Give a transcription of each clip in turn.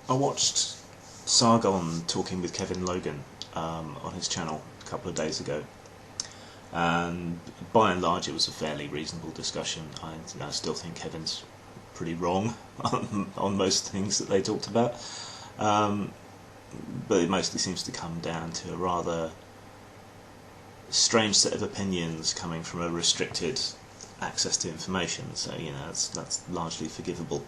I watched Sargon talking with Kevin Logan on his channel a couple of days ago, and by and large it was a fairly reasonable discussion. I still think Kevin's pretty wrong on most things that they talked about, but it mostly seems to come down to a rather strange set of opinions coming from a restricted access to information, so that's largely forgivable.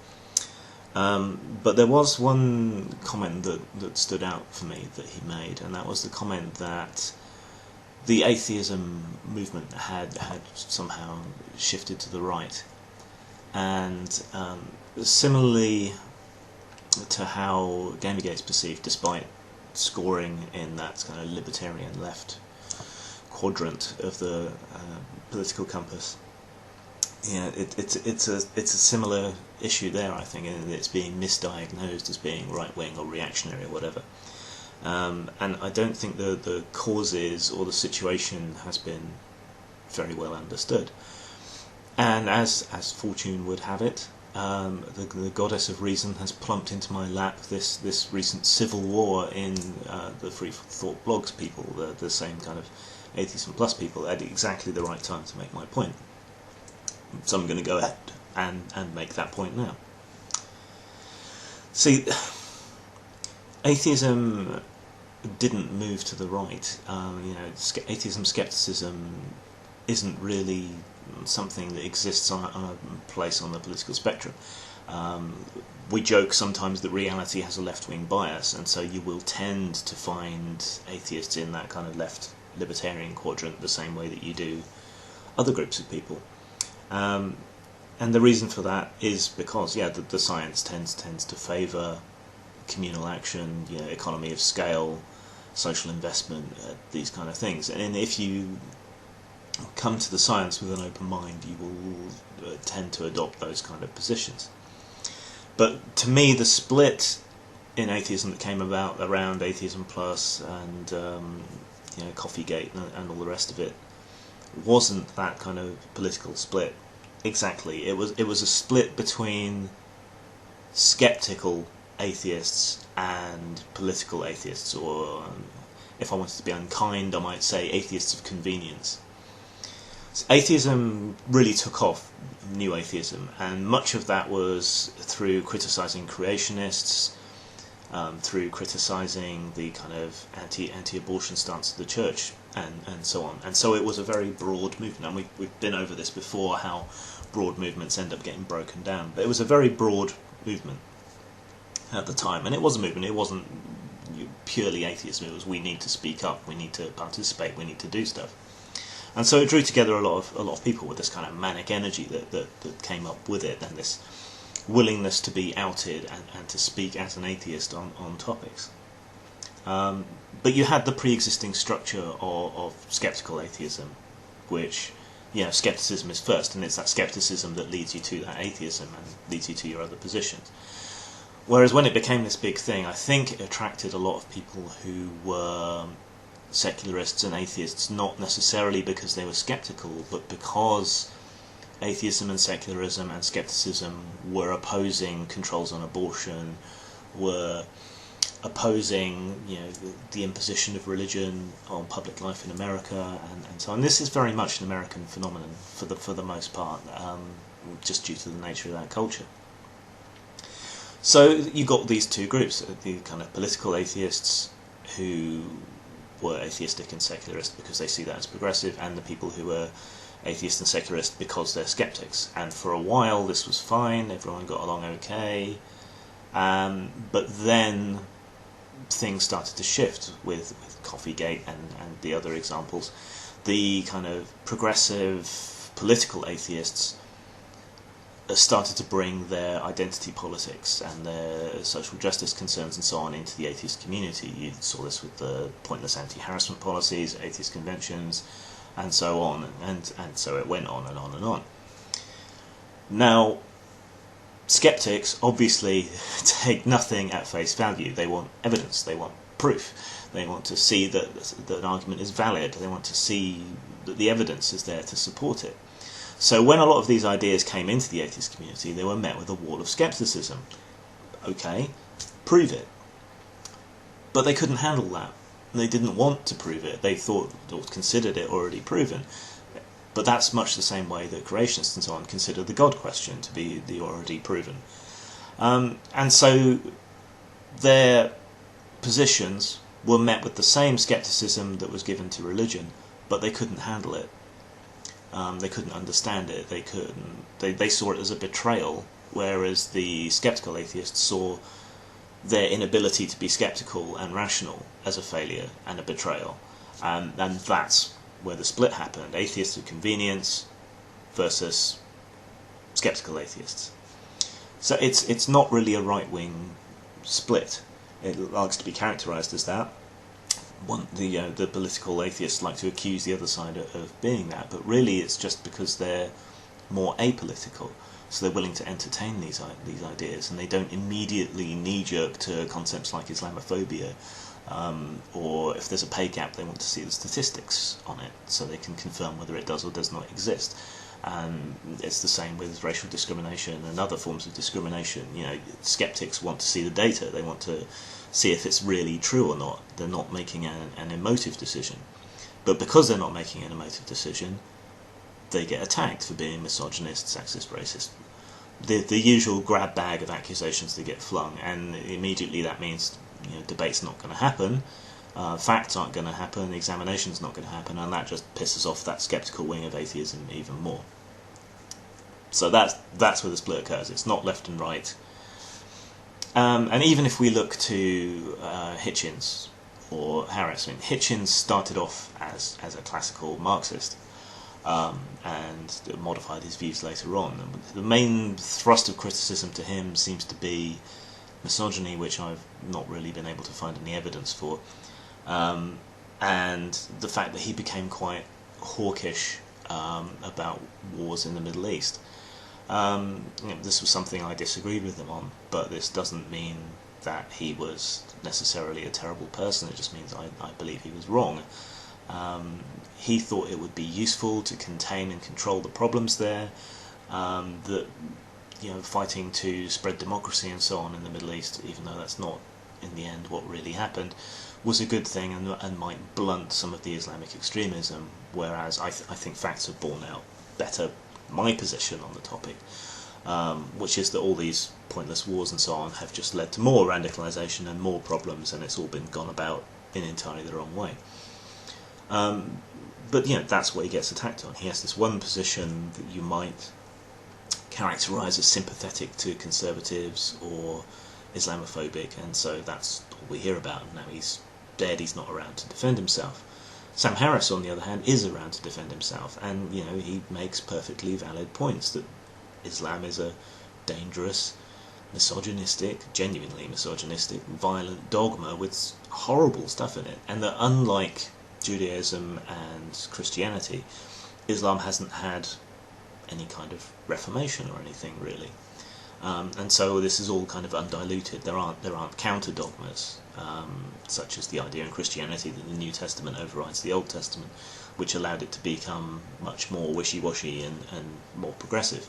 But there was one comment that stood out for me that he made, and that was the comment that the atheism movement had somehow shifted to the right, and similarly to how Gamergate's perceived, despite scoring in that kind of libertarian left quadrant of the political compass. It's a similar issue there, I think, and it's being misdiagnosed as being right-wing or reactionary or whatever. And I don't think the causes or the situation has been very well understood. And as fortune would have it, the goddess of reason has plumped into my lap this recent civil war in the free thought blogs people, the same kind of Atheism Plus people, at exactly the right time to make my point. So I'm going to go ahead and make that point now. See, atheism didn't move to the right. Atheism skepticism isn't really something that exists on a place on the political spectrum. We joke sometimes that reality has a left-wing bias, and so you will tend to find atheists in that kind of left libertarian quadrant the same way that you do other groups of people. And the reason for that is because, the science tends to favour communal action, economy of scale, social investment, these kind of things. And if you come to the science with an open mind, you will tend to adopt those kind of positions. But to me, the split in atheism that came about around Atheism Plus and Coffeegate and all the rest of it wasn't that kind of political split exactly. It was a split between skeptical atheists and political atheists, or if I wanted to be unkind, I might say atheists of convenience. So atheism really took off, new atheism, and much of that was through criticising creationists, through criticising the kind of anti-abortion stance of the church, and so on. And so it was a very broad movement, and we've been over this before, how broad movements end up getting broken down. But it was a very broad movement at the time, and it was a movement. It wasn't purely atheism. It was, we need to speak up, we need to participate, we need to do stuff. And so it drew together a lot of people with this kind of manic energy that came up with it, and this willingness to be outed and to speak as an atheist on topics. But you had the pre-existing structure of skeptical atheism, which, skepticism is first, and it's that skepticism that leads you to that atheism and leads you to your other positions. Whereas when it became this big thing, I think it attracted a lot of people who were secularists and atheists, not necessarily because they were skeptical, but because atheism and secularism and skepticism were opposing controls on abortion, were opposing the imposition of religion on public life in America, and so on. This is very much an American phenomenon for the most part, just due to the nature of that culture. So you got these two groups, the kind of political atheists who were atheistic and secularist because they see that as progressive, and the people who were atheist and secularist because they're skeptics. And for a while this was fine, everyone got along okay, but then things started to shift with Coffeegate and the other examples. The kind of progressive political atheists started to bring their identity politics and their social justice concerns and so on into the atheist community. You saw this with the pointless anti-harassment policies, atheist conventions, and so on, and so it went on and on and on. Now, skeptics obviously take nothing at face value. They want evidence, they want proof, they want to see that an argument is valid, they want to see that the evidence is there to support it. So when a lot of these ideas came into the atheist community, they were met with a wall of skepticism. Okay, prove it. But they couldn't handle that. They didn't want to prove it. They thought or considered it already proven. But that's much the same way that creationists and so on consider the God question to be the already proven. And so their positions were met with the same skepticism that was given to religion, but they couldn't handle it. They couldn't understand it. They saw it as a betrayal, whereas the skeptical atheists saw their inability to be skeptical and rational as a failure and a betrayal. And that's where the split happened. Atheists of convenience versus skeptical atheists. So it's not really a right-wing split. It likes to be characterised as that. The political atheists like to accuse the other side of being that, but really it's just because they're more apolitical. So they're willing to entertain these ideas, and they don't immediately knee-jerk to concepts like Islamophobia, or if there's a pay gap, they want to see the statistics on it, so they can confirm whether it does or does not exist. And it's the same with racial discrimination and other forms of discrimination. Skeptics want to see the data. They want to see if it's really true or not. They're not making an emotive decision. But because they're not making an emotive decision, they get attacked for being misogynist, sexist, racist. The usual grab bag of accusations they get flung, and immediately that means debate's not going to happen, facts aren't going to happen, examination's not going to happen, and that just pisses off that sceptical wing of atheism even more. So that's where the split occurs. It's not left and right. And even if we look to Hitchens or Harris, Hitchens started off as a classical Marxist, and modified his views later on. The main thrust of criticism to him seems to be misogyny, which I've not really been able to find any evidence for, and the fact that he became quite hawkish about wars in the Middle East. This was something I disagreed with him on, but this doesn't mean that he was necessarily a terrible person. It just means I believe he was wrong. He thought it would be useful to contain and control the problems there, that fighting to spread democracy and so on in the Middle East, even though that's not in the end what really happened, was a good thing and might blunt some of the Islamic extremism, whereas I think facts have borne out better my position on the topic, which is that all these pointless wars and so on have just led to more radicalisation and more problems, and it's all been gone about in entirely the wrong way. But that's what he gets attacked on. He has this one position that you might characterise as sympathetic to conservatives or Islamophobic, and so that's all we hear about. And now he's dead, he's not around to defend himself. Sam Harris, on the other hand, is around to defend himself, and he makes perfectly valid points that Islam is a dangerous, misogynistic, genuinely misogynistic, violent dogma with horrible stuff in it, and that unlike Judaism and Christianity, Islam hasn't had any kind of reformation or anything really, and so this is all kind of undiluted. There aren't counter dogmas, such as the idea in Christianity that the New Testament overrides the Old Testament, which allowed it to become much more wishy-washy and more progressive,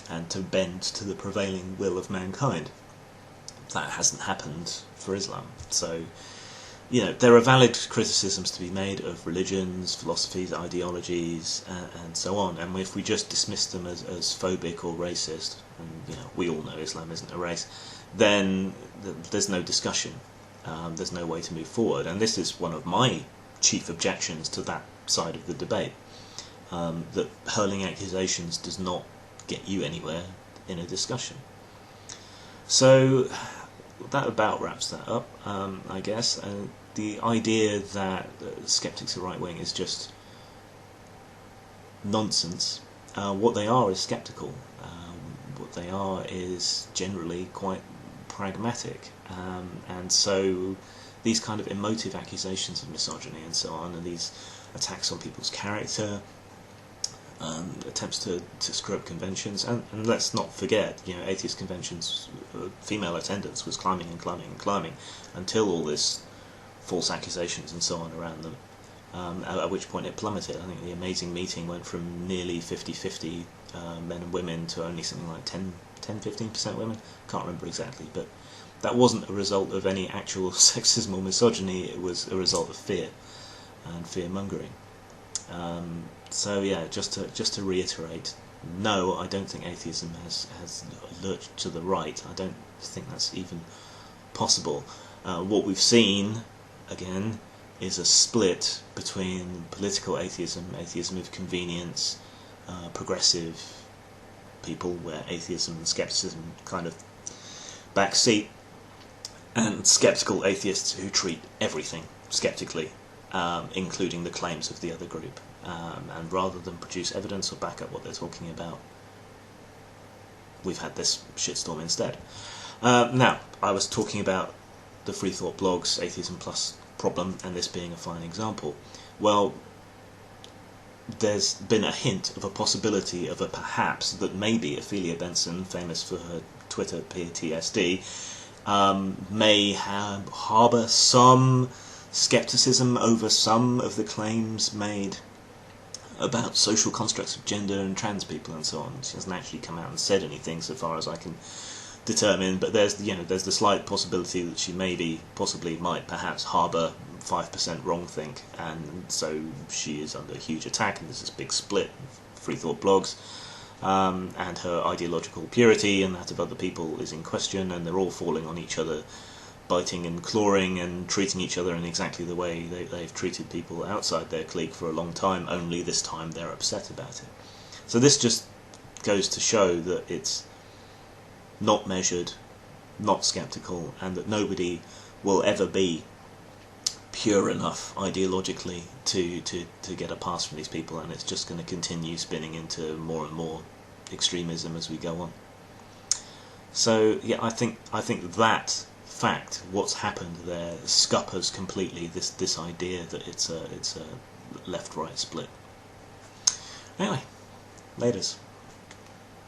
and to bend to the prevailing will of mankind. That hasn't happened for Islam. So there are valid criticisms to be made of religions, philosophies, ideologies, and so on. And if we just dismiss them as phobic or racist, and we all know Islam isn't a race, then there's no discussion. There's no way to move forward. And this is one of my chief objections to that side of the debate, that hurling accusations does not get you anywhere in a discussion. So that about wraps that up, I guess. The idea that skeptics are right-wing is just nonsense. What they are is skeptical. What they are is generally quite pragmatic. And so these kind of emotive accusations of misogyny and so on, and these attacks on people's character, attempts to screw up conventions, and let's not forget, atheist conventions, female attendance was climbing and climbing and climbing until all this false accusations and so on around them, at which point it plummeted. I think the amazing meeting went from nearly 50-50 men and women to only something like 10-15% women. Can't remember exactly, but that wasn't a result of any actual sexism or misogyny. It was a result of fear and fear-mongering. So yeah, just to reiterate, no, I don't think atheism has lurched to the right. I don't think that's even possible. What we've seen, again, is a split between political atheism, atheism of convenience, progressive people where atheism and skepticism kind of backseat, and skeptical atheists who treat everything skeptically, including the claims of the other group, and rather than produce evidence or back up what they're talking about, we've had this shitstorm instead. Now, I was talking about the free thought blogs, Atheism Plus problem, and this being a fine example. Well, there's been a hint of a possibility of a perhaps that maybe Ophelia Benson, famous for her Twitter PTSD, may harbour some scepticism over some of the claims made about social constructs of gender and trans people and so on. She hasn't actually come out and said anything, so far as I can determine, but there's the slight possibility that she possibly might perhaps harbour 5% wrongthink, and so she is under huge attack, and there's this big split of free thought blogs, and her ideological purity and that of other people is in question, and they're all falling on each other, biting and clawing and treating each other in exactly the way they've treated people outside their clique for a long time, only this time they're upset about it. So this just goes to show that it's not measured, not sceptical, and that nobody will ever be pure enough ideologically to get a pass from these people, and it's just going to continue spinning into more and more extremism as we go on. So yeah, I think that fact, what's happened there, scuppers completely this idea that it's a left-right split. Anyway, laters.